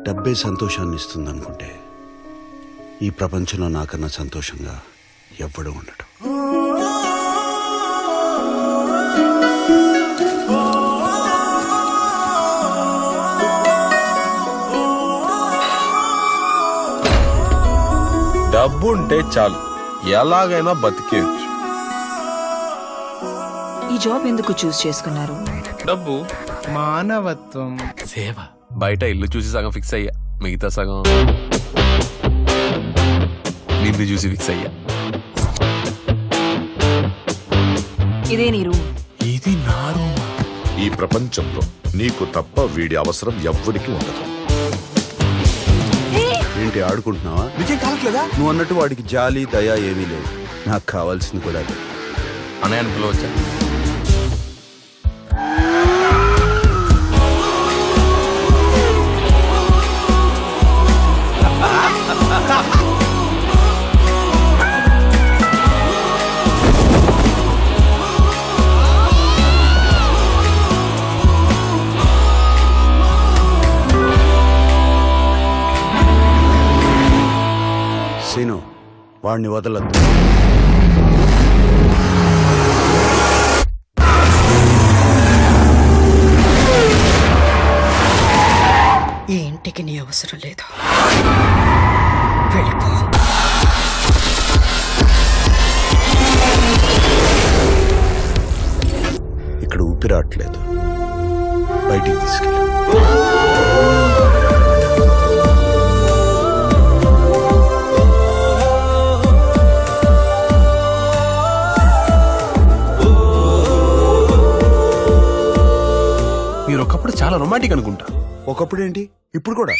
డబ్బే సంతోషాన్ని ఇస్తుంది అనుకుంటే ఈ ప్రపంచంలో నాకన్నా సంతోషంగా ఎవ్వడూ ఉండడు. డబ్బు ఉంటే చాలు, ఎలాగైనా బతికేయచ్చు. ఈ జాబ్ ఎందుకు చూస్ చేసుకున్నారు? డబ్బు, మానవత్వం, సేవ. బయట ఇల్లు చూసి సగం ఫిక్స్ అయ్యా, మిగతా సగం నిన్ను చూసి ఫిక్స్ అయ్యా. ఇదే నీ రూమ్? ఇది నా రూమ్. ఈ ప్రపంచంలో నీకు తప్ప వీడి అవసరం ఎవ్వడికి ఉండదు. ఏంటి ఆడుకుంటున్నావా? నీకేం కావట్లేదా? నువ్వు అన్నట్టు వాడికి జాలి దయ ఏమీ లేదు. నాకు కావాల్సింది కూడా అదే. అన్నయ్య పిలవచ్చా? సీను, వాడిని వదలద్దు. ఈ ఇంటికి నీ అవసరం లేదు, వెళ్ళిపో. ఇక్కడ ఊపిరాట్లేదు, బయటికి తీసుకెళ్ళి. మీరు ఒకప్పుడు చాలా రొమాంటిక్ అనుకుంటా. ఒకప్పుడు ఏంటి, ఇప్పుడు కూడా.